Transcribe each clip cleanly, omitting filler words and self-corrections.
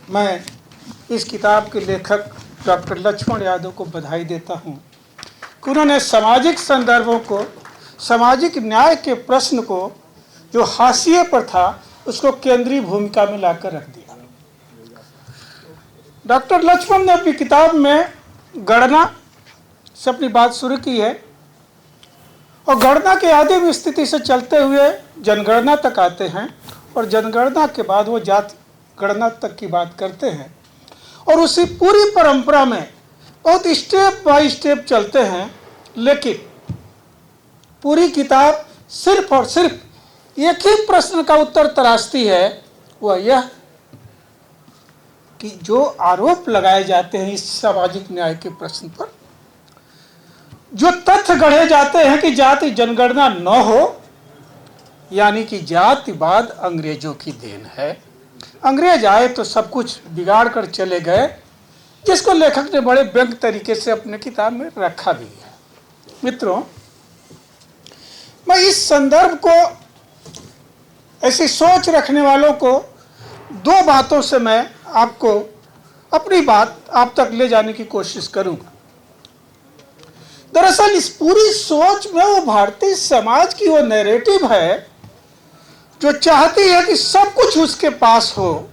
मैं इस किताब के लेखक डॉक्टर लक्ष्मण यादव को बधाई देता हूँ कि उन्होंने सामाजिक संदर्भों को, सामाजिक न्याय के प्रश्न को जो हाशिए पर था उसको केंद्रीय भूमिका में लाकर रख दिया। डॉक्टर लक्ष्मण ने अपनी किताब में गणना से अपनी बात शुरू की है और गणना के आदिम स्थिति से चलते हुए जनगणना तक आते हैं और जनगणना के बाद वो जाति गणना तक की बात करते हैं और उसी पूरी परंपरा में बहुत स्टेप बाय स्टेप चलते हैं। लेकिन पूरी किताब सिर्फ और सिर्फ एक ही प्रश्न का उत्तर तराशती है, वह यह कि जो आरोप लगाए जाते हैं इस सामाजिक न्याय के प्रश्न पर, जो तथ्य गढ़े जाते हैं कि जाति जनगणना न हो, यानी कि जातिवाद अंग्रेजों की देन है, अंग्रेज आए तो सब कुछ बिगाड़ कर चले गए, जिसको लेखक ने बड़े व्यंग तरीके से अपने किताब में रखा भी है। मित्रों, मैं इस संदर्भ को, ऐसी सोच रखने वालों को दो बातों से मैं आपको अपनी बात आप तक ले जाने की कोशिश करूंगा। दरअसल इस पूरी सोच में वो भारतीय समाज की वो नैरेटिव है जो चाहती है कि सब कुछ उसके पास हो,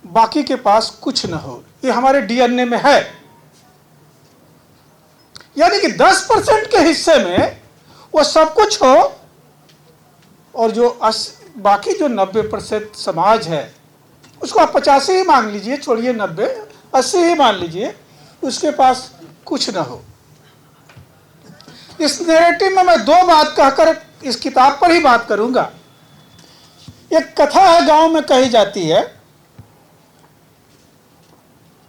बाकी के पास कुछ न हो। ये हमारे डीएनए में है। यानी कि 10% के हिस्से में वो सब कुछ हो और जो बाकी जो 90% समाज है उसको आप 85 ही मान लीजिए, छोड़िए 90, 80 ही मान लीजिए, उसके पास कुछ न हो। इस नैरेटिव में मैं दो बात कहकर इस किताब पर ही बात करूंगा। एक कथा है, गांव में कही जाती है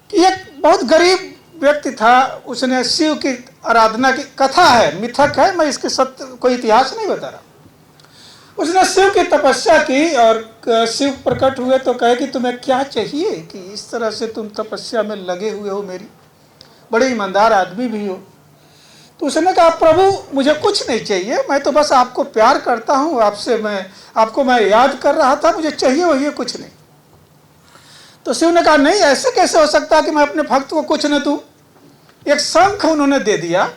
कि एक बहुत गरीब व्यक्ति था, उसने शिव की आराधना की, कथा है, मिथक है, मैं इसके सत्य कोई इतिहास नहीं बता रहा। उसने शिव की तपस्या की और शिव प्रकट हुए तो कहे कि तुम्हें क्या चाहिए कि इस तरह से तुम तपस्या में लगे हुए हो, मेरी बड़े ईमानदार आदमी भी हो। तो उसने कहा, प्रभु मुझे कुछ नहीं चाहिए, मैं तो बस आपको प्यार करता हूँ, आपको मैं याद कर रहा था, मुझे चाहिए वही कुछ नहीं। तो शिव ने कहा, नहीं, ऐसे कैसे हो सकता कि मैं अपने भक्त को कुछ न दूं। एक शंख उन्होंने दे दिया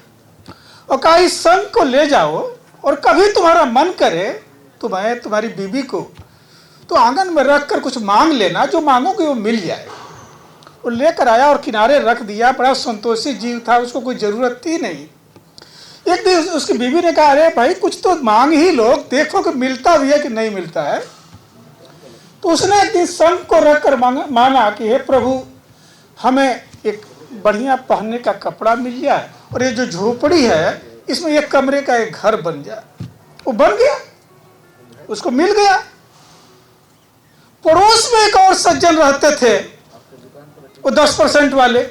और कहा, इस शंख को ले जाओ और कभी तुम्हारा मन करे तुम्हें, तुम्हारी बीवी को, तो आंगन में रख कर कुछ मांग लेना, जो मांगोगे वो मिल जाए। वो लेकर आया और किनारे रख दिया। बड़ा संतोषी जीव था, उसको कोई जरूरत थी नहीं। एक दिन उसकी बीवी ने कहा, अरे भाई कुछ तो मांग ही लो, देखो कि मिलता भी है कि नहीं मिलता है। तो उसने एक दिन शंख को रखकर मांगा कि हे प्रभु, हमें एक बढ़िया पहनने का कपड़ा मिल जाए और ये जो झोपड़ी है इसमें एक कमरे का एक घर बन जाए। वो बन गया, उसको मिल गया। पड़ोस में एक और सज्जन रहते थे, वो 10% वाले,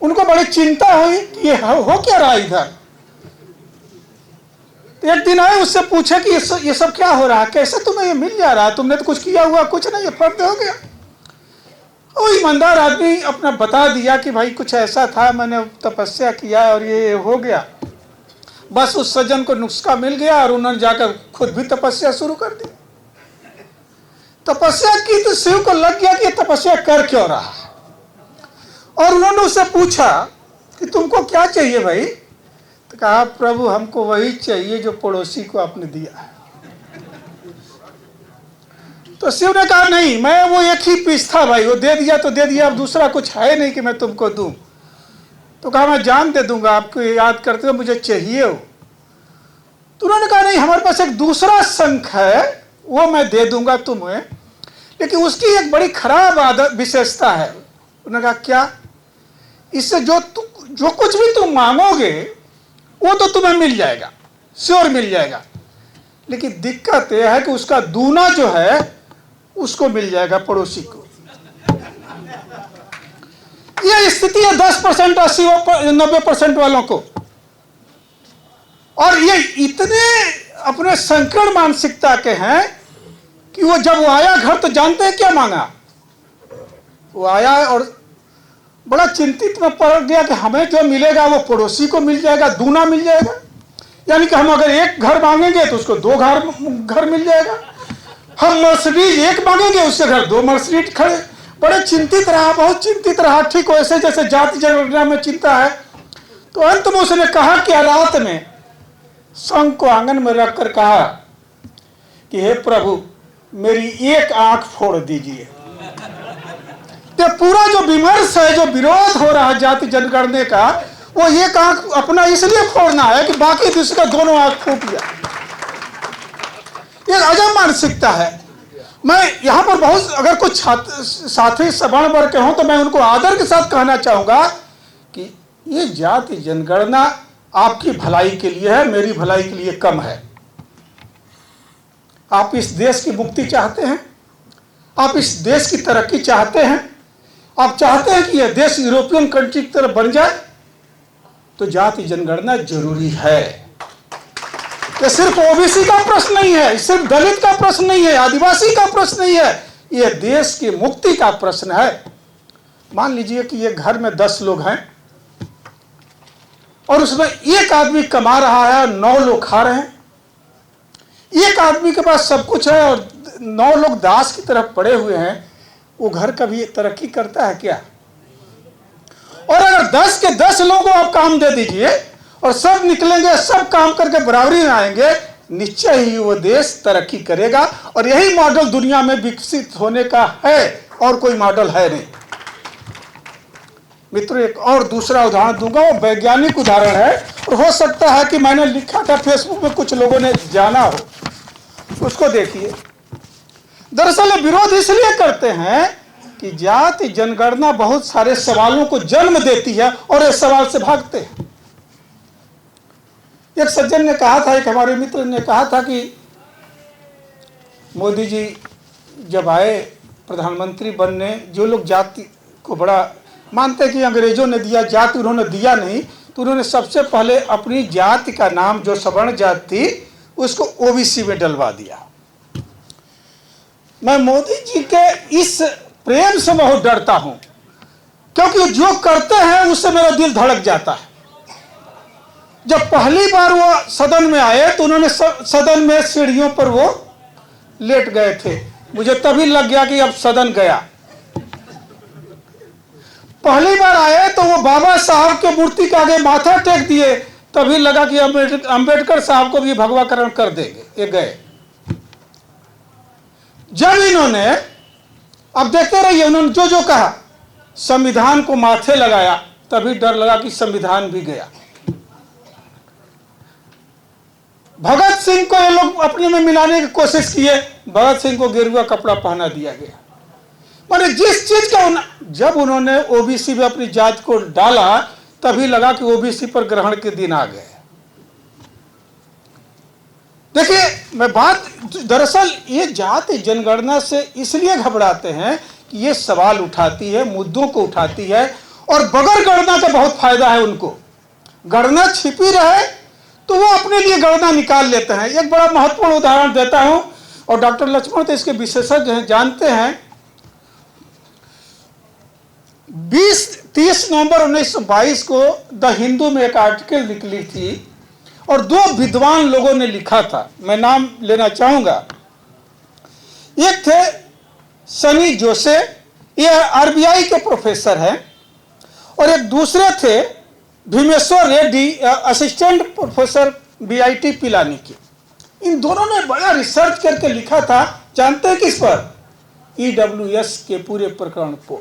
उनको बड़ी चिंता हुई कि ये हो क्या रहा इधर। एक दिन आए, उससे पूछा कि ये सब क्या हो रहा है, कैसे तुम्हें ये मिल जा रहा है, तुमने तो कुछ किया हुआ कुछ नहीं, ये फर्द हो गया। वो ईमानदार आदमी अपना बता दिया कि भाई कुछ ऐसा था, मैंने तपस्या किया और ये हो गया। बस उस सज्जन को नुस्खा मिल गया और उन्होंने जाकर खुद भी तपस्या शुरू कर दी। तपस्या की तो शिव को लग गया कि ये तपस्या कर क्यों रहा है, और उन्होंने उससे पूछा कि तुमको क्या चाहिए भाई। तो कहा, प्रभु हमको वही चाहिए जो पड़ोसी को आपने दिया है। तो शिव ने कहा, नहीं, मैं वो एक ही पीस था भाई, वो दे दिया तो दे दिया, अब दूसरा कुछ है नहीं कि मैं तुमको दूं। तो कहा, मैं जान दे दूंगा, आपको याद करते हुए मुझे चाहिए हो। तो उन्होंने कहा, नहीं, हमारे पास एक दूसरा शंख है, वो मैं दे दूंगा तुम्हें, लेकिन उसकी एक बड़ी खराब आदत विशेषता है। उन्होंने कहा, क्या? इससे जो कुछ भी तुम मांगोगे वो तो तुम्हें मिल जाएगा, श्योर मिल जाएगा, लेकिन दिक्कत यह है कि उसका दूना जो है उसको मिल जाएगा पड़ोसी को। यह स्थिति है 10%, 80, 90% वालों को। और ये इतने अपने संकीर्ण मानसिकता के हैं कि वो जब वो आया घर तो जानते हैं क्या मांगा। वो आया और बड़ा चिंतित में पड़ गया कि हमें जो मिलेगा वो पड़ोसी को मिल जाएगा, दूना मिल जाएगा। यानी कि हम अगर एक घर मांगेंगे तो उसको 2 घर मिल जाएगा। हम मर्सिडीज एक मांगेंगे, उससे घर 2 मर्सिडीज खड़े बड़े चिंतित रहा, बहुत चिंतित रहा, ठीक वैसे जैसे जाति जनगणना में चिंता है। तो अंत में उसने कहा कि रात में संघ को आंगन में रखकर कहा कि हे प्रभु मेरी एक आंख फोड़ दीजिए। तो पूरा जो विमर्श है, जो विरोध हो रहा है जाति जनगणना का, वो एक आंख अपना इसलिए फोड़ना है कि बाकी दूसरे का दोनों आंख फूट गया। ये अजब मानसिकता है। मैं यहाँ पर बहुत अगर कुछ साथी सवर्ण वर्ग के हों तो मैं उनको आदर के साथ कहना चाहूँगा कि ये जाति जनगणना आपकी भलाई के लिए है, मेरी भलाई के लिए कम है। आप इस देश की मुक्ति चाहते हैं, आप इस देश की तरक्की चाहते हैं, आप चाहते हैं कि यह देश यूरोपियन कंट्री की तरह बन जाए, तो जाति जनगणना जरूरी है। ये सिर्फ ओबीसी का प्रश्न नहीं है, सिर्फ दलित का प्रश्न नहीं है, आदिवासी का प्रश्न नहीं है, यह देश की मुक्ति का प्रश्न है। मान लीजिए कि ये घर में 10 लोग हैं और उसमें एक आदमी कमा रहा है और 9 लोग खा रहे हैं। एक आदमी के पास सब कुछ है और 9 लोग दास की तरफ पड़े हुए हैं। वो घर कभी तरक्की करता है क्या? और अगर 10 के 10 लोगों को आप काम दे दीजिए और सब निकलेंगे, सब काम करके बराबरी में आएंगे, निश्चय ही वो देश तरक्की करेगा। और यही मॉडल दुनिया में विकसित होने का है, और कोई मॉडल है नहीं। मित्रों, एक और दूसरा उदाहरण दूंगा, वो वैज्ञानिक उदाहरण है और हो सकता है कि मैंने लिखा था फेसबुक में, कुछ लोगों ने जाना हो, उसको देखिए। दरअसल विरोध इसलिए करते हैं कि जाति जनगणना बहुत सारे सवालों को जन्म देती है और इस सवाल से भागते हैं। एक सज्जन ने कहा था, एक हमारे मित्र ने कहा था कि मोदी जी जब आए प्रधानमंत्री बनने, जो लोग जाति को बड़ा मानते हैं कि अंग्रेजों ने दिया, जाति उन्होंने दिया नहीं, तो उन्होंने सबसे पहले अपनी जाति का नाम, जो सवर्ण जाति थी, उसको ओबीसी में डलवा दिया। मैं मोदी जी के इस प्रेम से बहुत डरता हूं, क्योंकि जो करते हैं उससे मेरा दिल धड़क जाता है। जब पहली बार वो सदन में आए तो उन्होंने सदन में सीढ़ियों पर वो लेट गए थे। मुझे तभी लग गया कि अब सदन गया। पहली बार आए तो वो बाबा साहब के मूर्ति के आगे माथा टेक दिए, तभी लगा कि अंबेडकर साहब को भी भगवाकरण कर देंगे। ये गए। जब इन्होंने, अब देखते रहिए, उन्होंने जो जो कहा, संविधान को माथे लगाया, तभी डर लगा कि संविधान भी गया। भगत सिंह को ये लोग अपने में मिलाने की कोशिश किए, भगत सिंह को गेरुआ कपड़ा पहना दिया गया। माने जिस चीज का जब उन्होंने ओबीसी में अपनी जाति को डाला, तभी लगा कि ओबीसी पर ग्रहण के दिन आ गए। देखिए, मैं बात, दरअसल ये जाति जनगणना से इसलिए घबराते हैं कि ये सवाल उठाती है, मुद्दों को उठाती है, और बगैर गणना का बहुत फायदा है उनको। गणना छिपी रहे तो वो अपने लिए गणना निकाल लेते हैं। एक बड़ा महत्वपूर्ण उदाहरण देता हूं, और डॉक्टर लक्ष्मण तो इसके विशेषज्ञ हैं, जानते हैं। 30 नवंबर 1922 को द हिंदू में एक आर्टिकल निकली थी और 2 विद्वान लोगों ने लिखा था, मैं नाम लेना चाहूंगा। एक थे सनी जोसे, ये आरबीआई के प्रोफेसर हैं, और एक दूसरे थे Bhimeshwar Reddy, assistant professor BIT Pilani के। इन दोनों ने बड़ा रिसर्च करके लिखा था, जानते हैं किस पर? ईडब्ल्यूएस के पूरे प्रकरण को।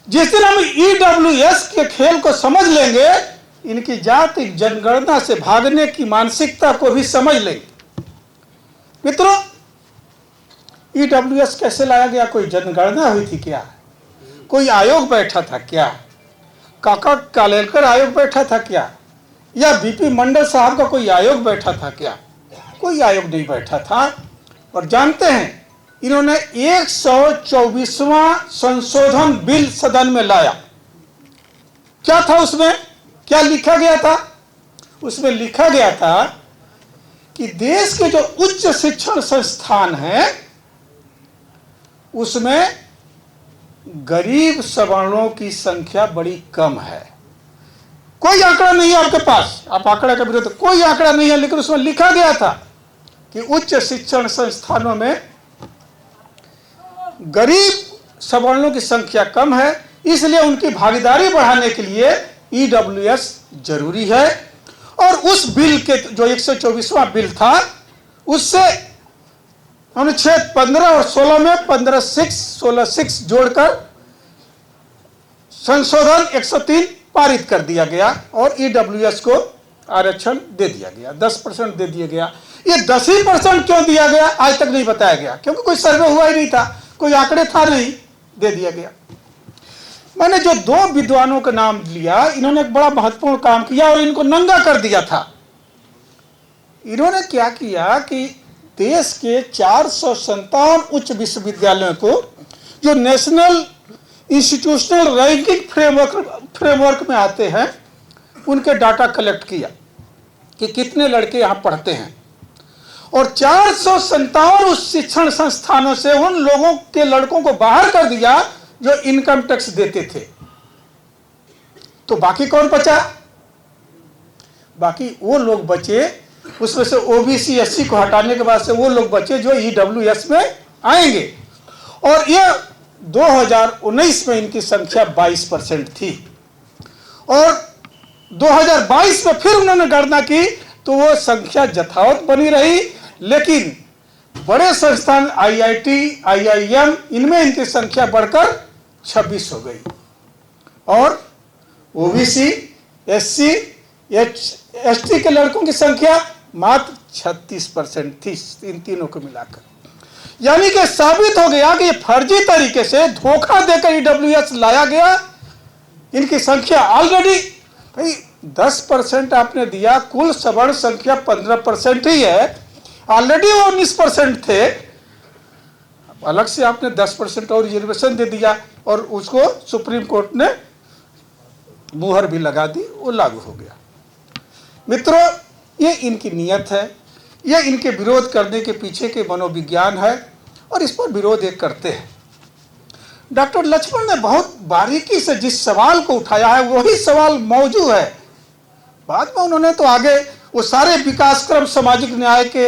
जिस दिन हम ईडब्ल्यूएस के खेल को समझ लेंगे, इनकी जाति जनगणना से भागने की मानसिकता को भी समझ लेंगे। मित्रों, ईडब्ल्यूएस कैसे लाया गया? कोई जनगणना हुई थी क्या? कोई आयोग बैठा था क्या? काका कालेलकर आयोग बैठा था क्या? या बीपी मंडल साहब का कोई आयोग बैठा था क्या? कोई आयोग नहीं बैठा था। और जानते हैं, इन्होंने 124वां संशोधन बिल सदन में लाया। क्या था उसमें? क्या लिखा गया था? उसमें लिखा गया था कि देश के जो उच्च शिक्षण संस्थान हैं, उसमें गरीब सवर्णों की संख्या बड़ी कम है। कोई आंकड़ा नहीं है आपके पास, आप आंकड़ा के विरुद्ध, कोई आंकड़ा नहीं है, लेकिन उसमें लिखा गया था कि उच्च शिक्षण संस्थानों में गरीब सवर्णों की संख्या कम है, इसलिए उनकी भागीदारी बढ़ाने के लिए ईडब्ल्यूएस जरूरी है। और उस बिल के जो 124वां बिल था, उससे अनुच्छेद 15 और 16 में 16 जोड़कर संशोधन 103 पारित कर दिया गया और ईडब्ल्यूएस को आरक्षण दे दिया गया, 10% दे दिया गया। ये 10% क्यों दिया गया आज तक नहीं बताया गया, क्योंकि कोई सर्वे हुआ ही नहीं था, कोई आंकड़े था नहीं, दे दिया गया। मैंने जो 2 विद्वानों का नाम लिया, इन्होंने एक बड़ा महत्वपूर्ण काम किया और इनको नंगा कर दिया था। इन्होंने क्या किया कि देश के 457 उच्च विश्वविद्यालयों को जो नेशनल इंस्टीट्यूशनल रैंकिंग फ्रेमवर्क में आते हैं, उनके डाटा कलेक्ट किया कि कितने लड़के यहाँ पढ़ते हैं, और 457 उस शिक्षण संस्थानों से उन लोगों के लड़कों को बाहर कर दिया जो इनकम टैक्स देते थे। तो बाकी कौन बचा? बाकी वो लोग बचे, उसमें से ओबीसी एससी को हटाने के बाद से वो लोग बचे जो ईडब्ल्यूएस में आएंगे। और ये 2019 में इनकी संख्या 22% थी, और 2022 में फिर उन्होंने गणना की तो वो संख्या यथावत बनी रही, लेकिन बड़े संस्थान आईआईटी, आईआईएम, इनमें इनकी संख्या बढ़कर 26 हो गई, और ओबीसी, एससी, एसटी के लड़कों की संख्या मात्र 36% थी, इन तीनों को मिलाकर। यानी कि साबित हो गया कि ये फर्जी तरीके से धोखा देकर ईडब्ल्यूएस लाया गया। इनकी संख्या ऑलरेडी भाई 10% आपने दिया, कुल सवर्ण संख्या 15% ही है, ऑलरेडी वो 19% थे, अलग से आपने 10% और रिजर्वेशन दे दिया और उसको सुप्रीम कोर्ट ने मुहर भी लगा दी, वो लागू हो गया। मित्रों, ये इनकी नीयत है, ये इनके विरोध करने के पीछे के मनोविज्ञान है, और इस पर विरोध एक करते हैं। डॉक्टर लक्ष्मण ने बहुत बारीकी से जिस सवाल को उठाया है वही सवाल मौजूद है। बाद में उन्होंने तो आगे वो सारे विकासक्रम सामाजिक न्याय के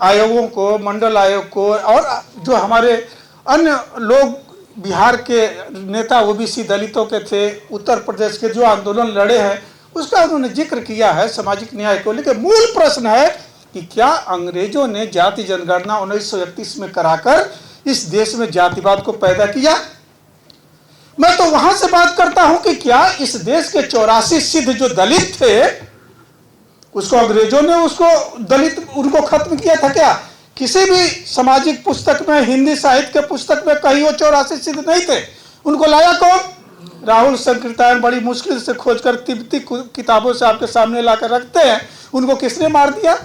आयोगों को, मंडल आयोग को, और जो हमारे अन्य लोग बिहार के नेता ओबीसी दलितों के थे, उत्तर प्रदेश के जो आंदोलन लड़े हैं, उसका उन्होंने जिक्र किया है सामाजिक न्याय को। लेकिन मूल प्रश्न है कि क्या अंग्रेजों ने जाति जनगणना 1931 में कराकर इस देश में जातिवाद को पैदा किया? मैं तो वहां से बात करता हूं कि क्या इस देश के 84 सिद्ध जो दलित थे, उसको अंग्रेजों ने उसको दलित उनको खत्म किया था क्या? किसी भी सामाजिक पुस्तक में, हिंदी साहित्य के पुस्तक में कहीं वो 84 सिद्ध नहीं थे। उनको लाया कौन? राहुल संकीर्तन बड़ी मुश्किल से खोजकर तिब्बती किताबों से आपके सामने लाकर रखते हैं। उनको किसने मार दिया?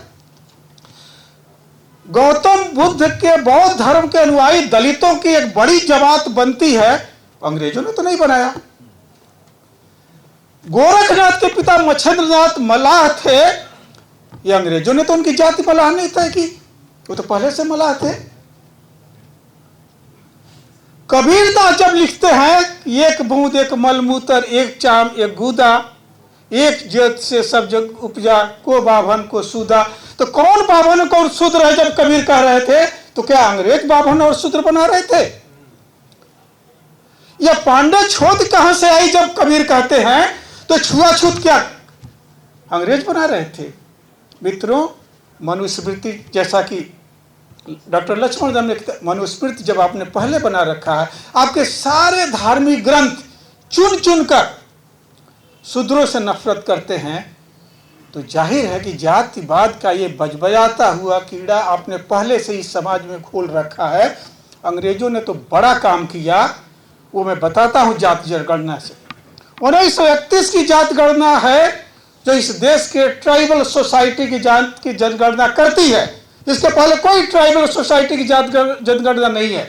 गौतम बुद्ध के बौद्ध धर्म के अनुयायी दलितों की एक बड़ी जमात बनती है, अंग्रेजों ने तो नहीं बनाया। गोरखनाथ के पिता मच्छेंद्रनाथ मल्लाह थे, ये अंग्रेजों ने तो उनकी जाति मल्लाह नहीं तय की, वो तो पहले से मल्लाह थे। कबीरदास जब लिखते हैं एक बूंद एक मलमूत्र, एक चाम एक गूदा, एक जेत से सब जग उपजा, को बाभन को सूदा, तो कौन बाभन को शूद्र है? जब कबीर कह रहे थे तो क्या अंग्रेज बाभन और शूद्र बना रहे थे? या पांडे छोद कहां से आई? जब कबीर कहते हैं तो छुआछूत क्या अंग्रेज बना रहे थे? मित्रों, मनुस्मृति, जैसा कि डॉक्टर लक्ष्मण दम ने, मनुस्मृति जब आपने पहले बना रखा है, आपके सारे धार्मिक ग्रंथ चुन चुन कर शूद्रों से नफरत करते हैं, तो जाहिर है कि जातिवाद का ये बजबजाता हुआ कीड़ा आपने पहले से ही समाज में खोल रखा है। अंग्रेजों ने तो बड़ा काम किया, वो मैं बताता हूं जाति जनगणना से। 1931 की जाति गणना है जो इस देश के ट्राइबल सोसाइटी की जाति की जनगणना करती है। इसके पहले कोई ट्राइबल सोसाइटी की जाति जनगणना नहीं है।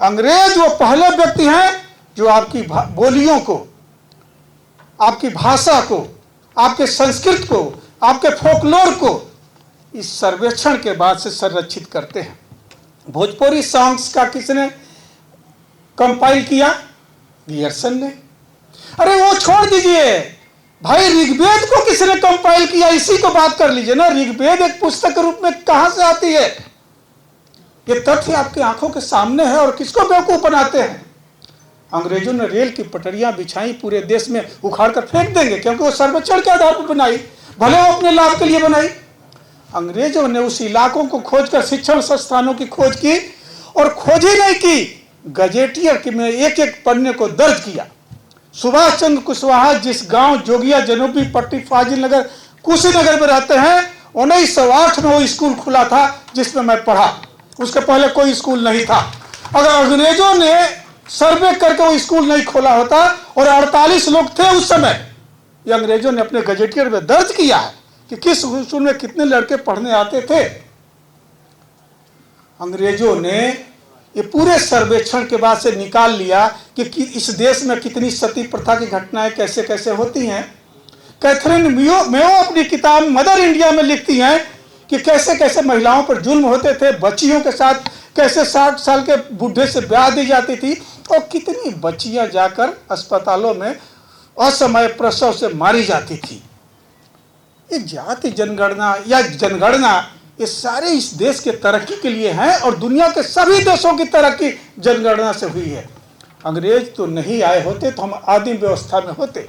अंग्रेज वो पहले व्यक्ति हैं जो आपकी बोलियों को, आपकी भाषा को, आपके संस्कृत को, आपके फोकलोर को इस सर्वेक्षण के बाद से संरक्षित करते हैं। भोजपुरी सॉन्ग्स का किसने कंपाइल किया? गियर्सन ने। अरे वो छोड़ दीजिए भाई, ऋग्वेद को किसने कंपाइल किया? इसी को बात कर लीजिए ना। ऋग्वेद एक पुस्तक के रूप में कहां से आती है? ये तथ्य आपकी आंखों के सामने है और किसको बेवकूफ बनाते हैं? अंग्रेजों ने रेल की पटरियां बिछाई, पूरे देश में उखाड़ कर फेंक देंगे क्योंकि वो सर्वेक्षण के आधार पर बनाई, भले वो अपने लाभ के लिए बनाई। अंग्रेजों ने उस इलाकों को खोजकर शिक्षण संस्थानों की खोज की, और खोज ही नहीं की, गजेटियर के में एक एक पन्ने को दर्ज किया। सुभाष चंद्र कुशवाहा जिस गांव जोगिया जनूबी पट्टी फाजिल नगर कुशीनगर में रहते हैं, 1908 में वो स्कूल खुला था जिसमें मैं पढ़ा। उसके पहले कोई स्कूल नहीं था। अगर अंग्रेजों ने सर्वे करके वो स्कूल नहीं खोला होता, और 48 लोग थे उस समय, ये अंग्रेजों ने अपने गजेटियर में दर्ज किया है कि किस स्कूल में कितने लड़के पढ़ने आते थे। अंग्रेजों ने ये पूरे सर्वेक्षण के बाद से निकाल लिया कि इस देश में कितनी सती प्रथा की घटनाएं कैसे कैसे होती हैं। कैथरीन मेयो अपनी किताब मदर इंडिया में लिखती हैं कि कैसे कैसे महिलाओं पर जुल्म होते थे, बच्चियों के साथ कैसे 60 साल के बूढ़े से ब्याह दी जाती थी, और कितनी बच्चियां जाकर अस्पतालों में असमय प्रसव से मारी जाती थी। ये जाति जनगणना या जनगणना, ये सारे इस देश के तरक्की के लिए हैं, और दुनिया के सभी देशों की तरक्की जनगणना से हुई है। अंग्रेज तो नहीं आए होते तो हम आदिम व्यवस्था में होते।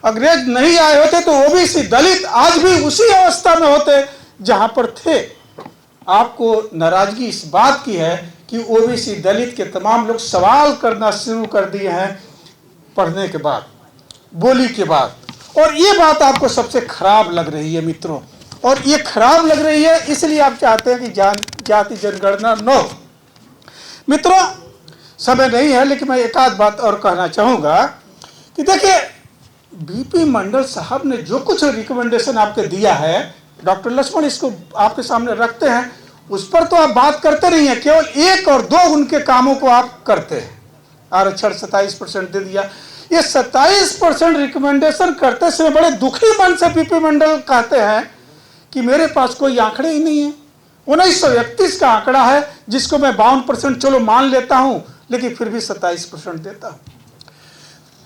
अंग्रेज नहीं आए होते तो ओबीसी दलित आज भी उसी अवस्था में होते जहां पर थे। आपको नाराजगी इस बात की है कि ओबीसी दलित के तमाम लोग सवाल करना शुरू कर दिए हैं पढ़ने के बाद, बोली के बाद, और ये बात आपको सबसे खराब लग रही है मित्रों। और ये खराब लग रही है इसलिए आप चाहते हैं कि जाति जनगणना न हो। मित्रों, समय नहीं है, लेकिन मैं एक आध बात और कहना चाहूँगा कि देखिए, बीपी मंडल साहब ने जो कुछ रिकमेंडेशन आपके दिया है, डॉक्टर लक्ष्मण इसको आपके सामने रखते हैं, उस पर तो आप बात करते नहीं हैं, केवल 1 और 2 उनके कामों को आप करते हैं। आरक्षण 27% दे दिया। ये 27% रिकमेंडेशन करते समय बड़े दुखी मन से बीपी मंडल कहते हैं कि मेरे पास कोई आंकड़े ही नहीं है। 1931 का आंकड़ा है जिसको मैं 52% चलो मान लेता हूं, लेकिन फिर भी 27% देता हूं।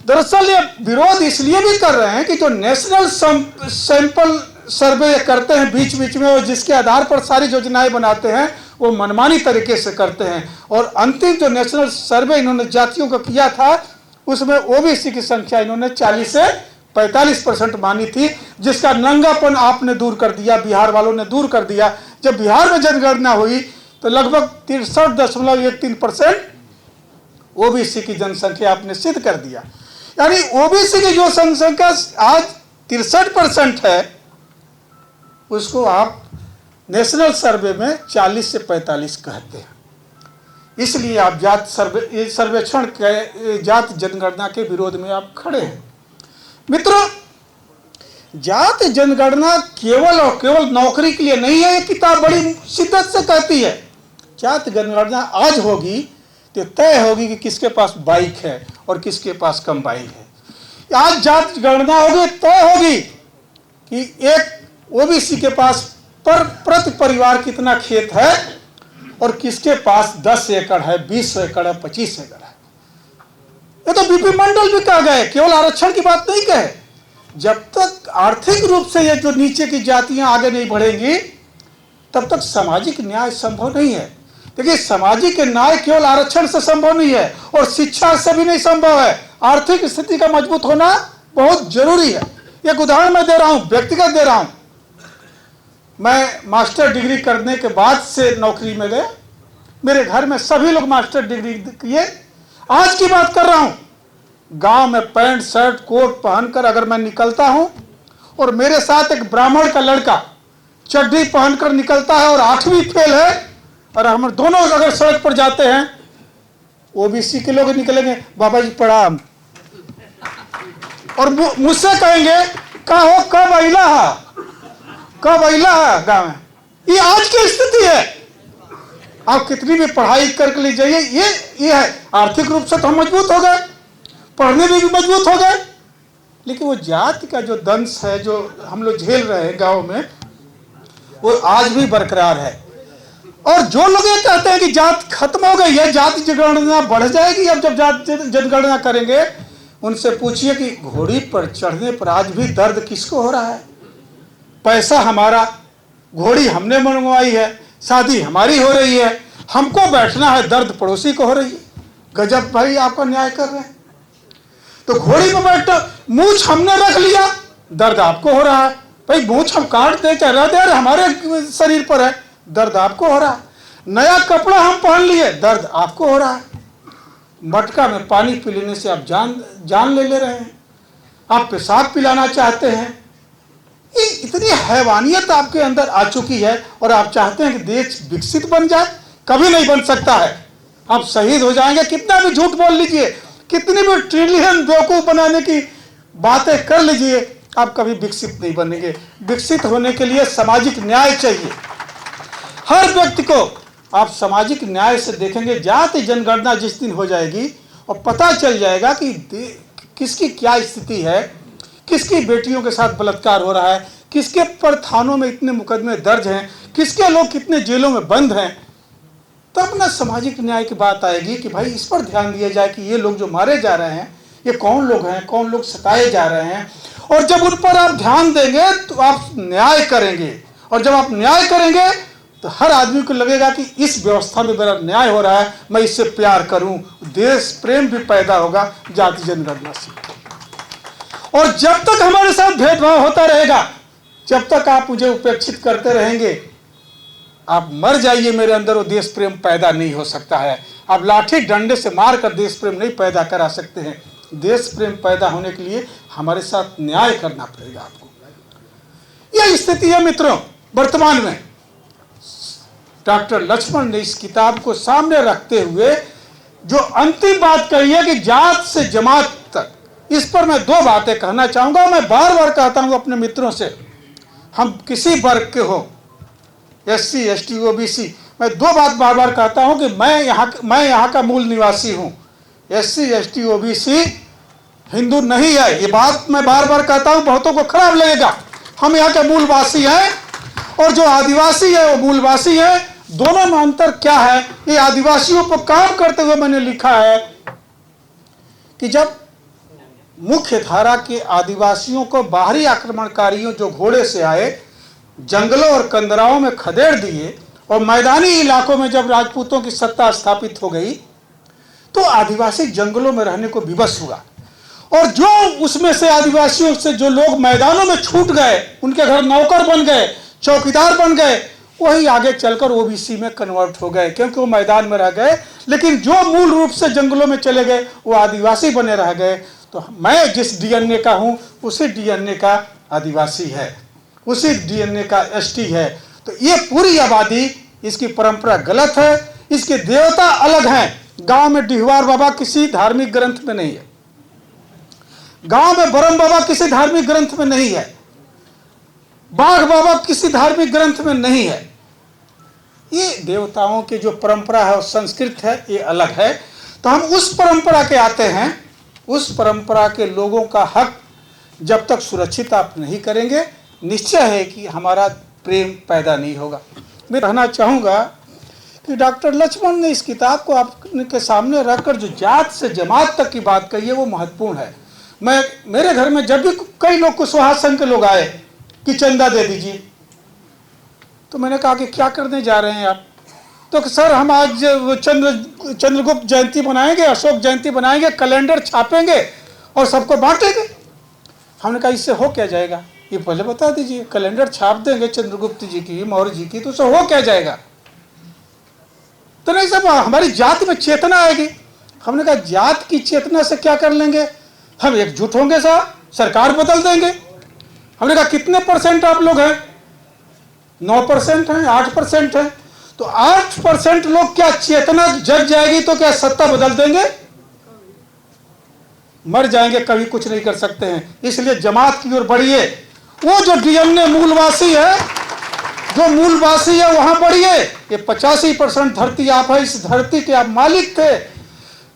दरअसल ये विरोध इसलिए भी कर रहे हैं कि जो नेशनल सैंपल सर्वे करते हैं बीच बीच में, और जिसके आधार पर सारी योजनाएं बनाते हैं, वो मनमानी तरीके से करते हैं। और अंतिम जो नेशनल सर्वे इन्होंने जातियों का किया था, उसमें ओबीसी की संख्या इन्होंने 40 से 45% मानी थी, जिसका नंगापन आपने दूर कर दिया, बिहार वालों ने दूर कर दिया। जब बिहार में जनगणना हुई तो लगभग 63.13% ओबीसी की जनसंख्या आपने सिद्ध कर दिया। यानी ओबीसी की जो जनसंख्या आज 63% है, उसको आप नेशनल सर्वे में 40 से 45 कहते हैं। इसलिए आप सर्वेक्षण के जाति जनगणना के विरोध में आप खड़े हैं। मित्रों, जाति जनगणना केवल और केवल नौकरी के लिए नहीं है। ये किताब बड़ी शिद्दत से कहती है जाति जनगणना आज होगी तो तय होगी कि किसके पास बाइक है और किसके पास कम बाइक है। आज जाति गणना होगी, तय होगी कि एक ओबीसी के पास प्रति परिवार कितना खेत है और किसके पास 10 एकड़ है, 20 एकड़ है, 25 एकड़ है। ये तो बीपी मंडल भी कह गए, केवल आरक्षण की बात नहीं कहे। जब तक आर्थिक रूप से ये जो नीचे की जातियां आगे नहीं बढ़ेंगी, तब तक सामाजिक न्याय संभव नहीं है। देखिए, सामाजिक न्याय केवल आरक्षण से संभव नहीं है और शिक्षा से भी नहीं संभव है। आर्थिक स्थिति का मजबूत होना बहुत जरूरी है। एक उदाहरण मैं दे रहा हूं, व्यक्तिगत दे रहा हूं। मैं मास्टर डिग्री करने के बाद से नौकरी में गया। मेरे घर में सभी लोग मास्टर डिग्री किए। आज की बात कर रहा हूं, गांव में पैंट शर्ट कोट पहनकर अगर मैं निकलता हूं और मेरे साथ एक ब्राह्मण का लड़का चड्डी पहनकर निकलता है और 8वीं फेल है, और हम दोनों अगर सड़क पर जाते हैं, ओबीसी के लोग निकलेंगे, बाबा जी प्रणाम, और मुझसे कहेंगे कहो कब अइला है, कब अइला है गाँव में। ये आज की स्थिति है। आप कितनी भी पढ़ाई करके ले जाइए, ये है। आर्थिक रूप से तो हम मजबूत हो गए, पढ़ने में भी मजबूत हो गए, लेकिन वो जाति का जो दंश है जो हम लोग झेल रहे हैं गाँव में, वो आज भी बरकरार है। और जो लोग ये कहते हैं कि जात खत्म हो गई है, जाति जनगणना बढ़ जाएगी अब जब जाति जनगणना करेंगे, उनसे पूछिए कि घोड़ी पर चढ़ने पर आज भी दर्द किसको हो रहा है। पैसा हमारा, घोड़ी हमने मंगवाई है, शादी हमारी हो रही है, हमको बैठना है, दर्द पड़ोसी को हो रही है। गजब भाई, आपका न्याय कर रहे हैं। तो घोड़ी पर बैठ, मूछ हमने रख लिया, दर्द आपको हो रहा है। भाई मूछ हम काट दे, कह रहे हमारे शरीर पर है, दर्द आपको हो रहा है। नया कपड़ा हम पहन लिए, दर्द आपको हो रहा है। मटका में पानी पी लेने से आप जान ले रहे हैं। आप पेशाब पिलाना चाहते हैं। ये इतनी हैवानियत आपके अंदर आ चुकी है और आप चाहते हैं कि देश विकसित बन जाए। कभी नहीं बन सकता है। आप शहीद हो जाएंगे, कितना भी झूठ बोल लीजिए, कितनी भी ट्रिलियन बेवकूफ बनाने की बातें कर लीजिए, आप कभी विकसित नहीं बनेंगे। विकसित होने के लिए सामाजिक न्याय चाहिए। हर व्यक्ति को आप सामाजिक न्याय से देखेंगे। जाति जनगणना जिस दिन हो जाएगी और पता चल जाएगा कि किसकी क्या स्थिति है, किसकी बेटियों के साथ बलात्कार हो रहा है, किसके पर थानों में इतने मुकदमे दर्ज हैं, किसके लोग कितने जेलों में बंद हैं, तब ना सामाजिक न्याय की बात आएगी कि भाई इस पर ध्यान दिया जाए कि ये लोग जो मारे जा रहे हैं ये कौन लोग हैं, कौन लोग सताए जा रहे हैं। और जब उन पर आप ध्यान देंगे तो आप न्याय करेंगे। और जब आप न्याय करेंगे तो हर आदमी को लगेगा कि इस व्यवस्था में मेरा न्याय हो रहा है, मैं इससे प्यार करूं। देश प्रेम भी पैदा होगा जाति जनगणना से। और जब तक हमारे साथ भेदभाव होता रहेगा, जब तक आप मुझे उपेक्षित करते रहेंगे, आप मर जाइए मेरे अंदर, वो देश प्रेम पैदा नहीं हो सकता है। आप लाठी डंडे से मार कर देश प्रेम नहीं पैदा करा सकते हैं। देश प्रेम पैदा होने के लिए हमारे साथ न्याय करना पड़ेगा आपको। यह स्थिति है मित्रों वर्तमान में। डॉक्टर लक्ष्मण ने इस किताब को सामने रखते हुए जो अंतिम बात कही है कि जात से जमात तक, इस पर मैं दो बातें कहना चाहूंगा। मैं बार बार कहता हूं अपने मित्रों से, हम किसी वर्ग के हो, SC ST OBC, मैं दो बात बार बार कहता हूं कि मैं यहाँ का मूल निवासी हूं। SC ST OBC हिंदू नहीं है, ये बात मैं बार बार कहता हूं, बहुतों को खराब लगेगा। हम यहाँ के मूलवासी हैं और जो आदिवासी है वो मूलवासी है। दोनों में अंतर क्या है, ये आदिवासियों पर काम करते हुए मैंने लिखा है कि जब मुख्य धारा के आदिवासियों को बाहरी आक्रमणकारियों जो घोड़े से आए, जंगलों और कंदराओं में खदेड़ दिए और मैदानी इलाकों में जब राजपूतों की सत्ता स्थापित हो गई, तो आदिवासी जंगलों में रहने को विवश हुआ। और जो उसमें से आदिवासियों से जो लोग मैदानों में छूट गए, उनके घर नौकर बन गए, चौकीदार बन गए, वही आगे चलकर OBC में कन्वर्ट हो गए, क्योंकि वो मैदान में रह गए। लेकिन जो मूल रूप से जंगलों में चले गए वो आदिवासी बने रह गए। तो मैं जिस DNA का हूँ उसी DNA का आदिवासी है, उसी DNA का ST है। तो ये पूरी आबादी, इसकी परंपरा गलत है, इसके देवता अलग हैं। गांव में डिहवार बाबा किसी धार्मिक ग्रंथ में नहीं है, गांव में बरम बाबा किसी धार्मिक ग्रंथ में नहीं है, बाघ बाबा किसी धार्मिक ग्रंथ में नहीं है। ये देवताओं की जो परंपरा है और संस्कृत है, ये अलग है। तो हम उस परंपरा के आते हैं। उस परंपरा के लोगों का हक जब तक सुरक्षित आप नहीं करेंगे, निश्चय है कि हमारा प्रेम पैदा नहीं होगा। मैं कहना चाहूँगा कि डॉक्टर लक्ष्मण ने इस किताब को आपके सामने रखकर जो जात से जमात तक की बात कही है वो महत्वपूर्ण है। मेरे घर में जब भी कई लोग कुशवाहा संघ के लोग आए कि चंदा दे दीजिए, तो मैंने कहा कि क्या करने जा रहे हैं आप? तो सर हम आज चंद्रगुप्त जयंती बनाएंगे, अशोक जयंती बनाएंगे, कैलेंडर छापेंगे और सबको बांटेंगे। हमने कहा इससे हो क्या जाएगा, ये पहले बता दीजिए। कैलेंडर छाप देंगे चंद्रगुप्त जी की, मौर्य जी की, तो उससे हो क्या जाएगा? तो नहीं साहब, हमारी जात में चेतना आएगी। हमने कहा जात की चेतना से क्या कर लेंगे, हम एकजुट होंगे साहब, सरकार बदल देंगे। हमने कहा कितने % आप लोग हैं? 9% हैं, 8% हैं। तो 8% लोग क्या चेतना जग जाएगी तो क्या सत्ता बदल देंगे? मर जाएंगे, कभी कुछ नहीं कर सकते हैं। इसलिए जमात की ओर बढ़िए। वो जो DNA मूलवासी है, जो मूलवासी है वहां बढ़िए। ये 85% धरती आप है, इस धरती के आप मालिक थे।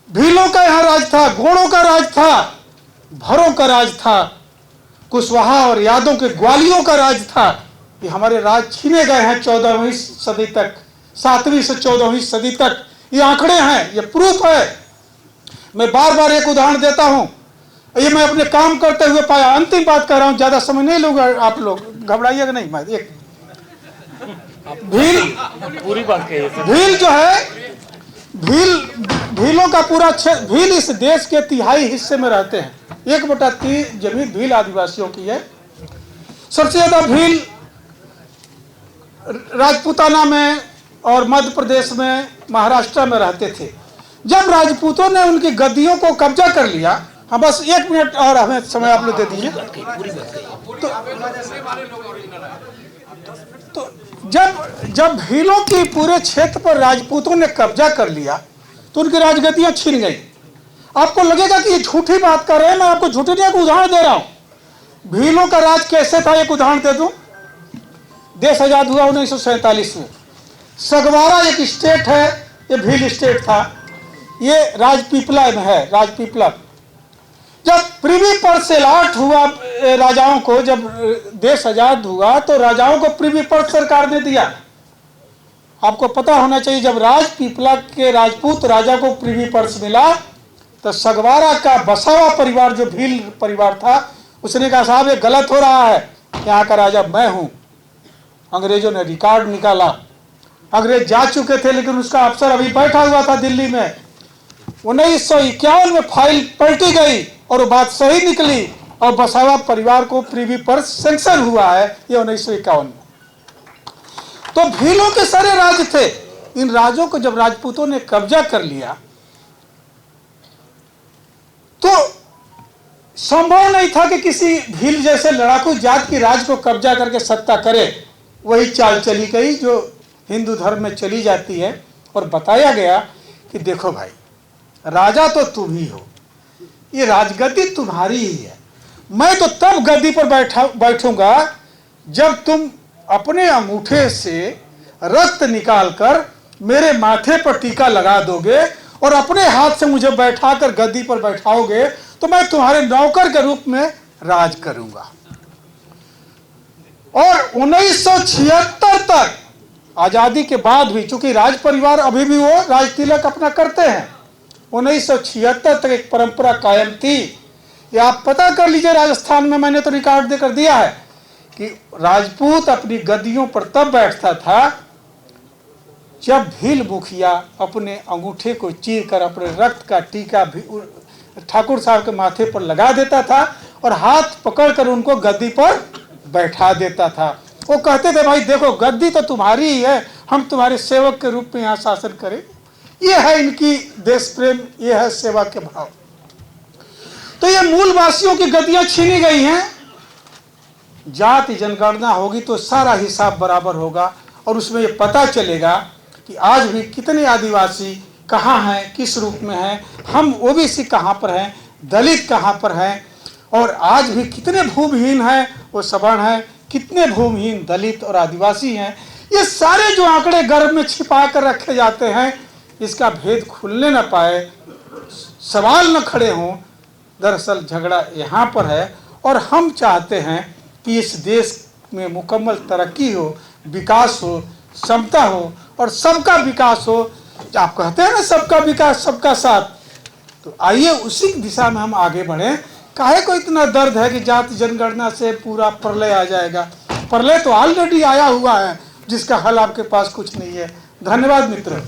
भीलों का यहाँ राज था, घोड़ों का राज था, भरों का राज था, कुशवाहा और यादों के ग्वालियों का राज था। ये हमारे राज छीने गए हैं 14वीं सदी तक, 7वीं से 14वीं सदी तक। ये आंकड़े हैं, ये प्रूफ है। मैं बार बार एक उदाहरण देता हूं, ये मैं अपने काम करते हुए पाया। अंतिम बात कर रहा हूं, ज्यादा समय नहीं लूंगा, आप लोग घबराइएगा नहीं। मैं भील पूरी बात कही सर। भील जो है, भीलों का पूरा क्षेत्र, भील इस देश के 3/4 हिस्से में रहते हैं। 1/3 जमीन भील आदिवासियों की है। सबसे ज्यादा भील राजपूताना में और मध्य प्रदेश में, महाराष्ट्र में रहते थे। जब राजपूतों ने उनकी गद्दियों को कब्जा कर लिया, हाँ बस 1 मिनट और हमें समय आप लोग दे दीजिए। तो जब भीलों की पूरे क्षेत्र पर राजपूतों ने कब्जा कर लिया तो उनकी राजगद्दियां छीन गई। आपको लगेगा कि ये झूठी बात कर रहे हैं, मैं आपको झूठी नहीं, एक उदाहरण दे रहा हूं। भीलों का राज कैसे था, एक उदाहरण दे दूं। देश आजाद हुआ 1947 में। सगवारा एक स्टेट है, ये भील स्टेट था, ये राजपीपला में है, राजपीपला। जब प्रिवी पर्स से अलॉट हुआ राजाओं को, जब देश आजाद हुआ तो राजाओं को प्रिवी पर्स सरकार ने दिया। आपको पता होना चाहिए, जब राजपीपला के राजपूत राजा को प्रिवी पर्स मिला तो सगवारा का बसावा परिवार, जो भील परिवार था, उसने कहा साहब ये गलत हो रहा है, यहाँ का राजा मैं हूं। अंग्रेजों ने रिकॉर्ड निकाला, अंग्रेज जा चुके थे लेकिन उसका अफसर अभी बैठा हुआ था दिल्ली में। 1951 में फाइल पलटी गई और वो बात सही निकली और बसावा परिवार को प्रिवी पर्स सेंक्शन हुआ है, ये 1951 में। तो भीलों के सारे राज थे। इन राजों को जब राजपूतों ने कब्जा कर लिया तो संभव नहीं था कि किसी भील जैसे लड़ाकू जात की राज को कब्जा करके सत्ता करे। वही चाल चली गई जो हिंदू धर्म में चली जाती है और बताया गया कि देखो भाई, राजा तो तुम ही हो, ये राजगद्दी तुम्हारी ही है। मैं तो तब गद्दी पर बैठूंगा जब तुम अपने अंगूठे से रक्त निकालकर मेरे माथे पर टीका लगा दोगे और अपने हाथ से मुझे बैठाकर गद्दी पर बैठाओगे तो मैं तुम्हारे नौकर के रूप में राज करूंगा। और 1976 तक, आजादी के बाद भी, चूंकि राज परिवार अभी भी वो राज तिलक अपना करते हैं, 1976 तक एक परंपरा कायम थी। ये आप पता कर लीजिए, राजस्थान में मैंने तो रिकॉर्ड देकर दिया है कि राजपूत अपनी गद्दियों पर तब बैठता था जब भील मुखिया अपने अंगूठे को चीर कर अपने रक्त का टीका भी ठाकुर साहब के माथे पर लगा देता था और हाथ पकड़कर उनको गद्दी पर बैठा देता था। वो कहते थे भाई देखो, गद्दी तो तुम्हारी ही है, हम तुम्हारे सेवक के रूप में यहाँ शासन करें। ये है इनकी देश प्रेम, ये है सेवा के भाव। तो ये मूलवासियों की गद्दियां छीनी गई हैं। जाति जनगणना होगी तो सारा हिसाब बराबर होगा और उसमें ये पता चलेगा कि आज भी कितने आदिवासी कहाँ हैं, किस रूप में हैं, हम ओबीसी कहाँ पर हैं, दलित कहाँ पर हैं, और आज भी कितने भूमिहीन हैं वो सवर्ण हैं, कितने भूमिहीन दलित और आदिवासी हैं। ये सारे जो आंकड़े गर्भ में छिपा कर रखे जाते हैं, इसका भेद खुलने न पाए, सवाल न खड़े हों। दरअसल झगड़ा यहाँ पर है और हम चाहते हैं कि इस देश में मुकम्मल तरक्की हो, विकास हो, समता हो और सबका विकास हो। आप कहते हैं ना सबका विकास सबका साथ, तो आइए उसी दिशा में हम आगे बढ़ें। काहे को इतना दर्द है कि जाति जनगणना से पूरा प्रलय आ जाएगा? प्रलय तो ऑलरेडी आया हुआ है जिसका हल आपके पास कुछ नहीं है। धन्यवाद मित्रों।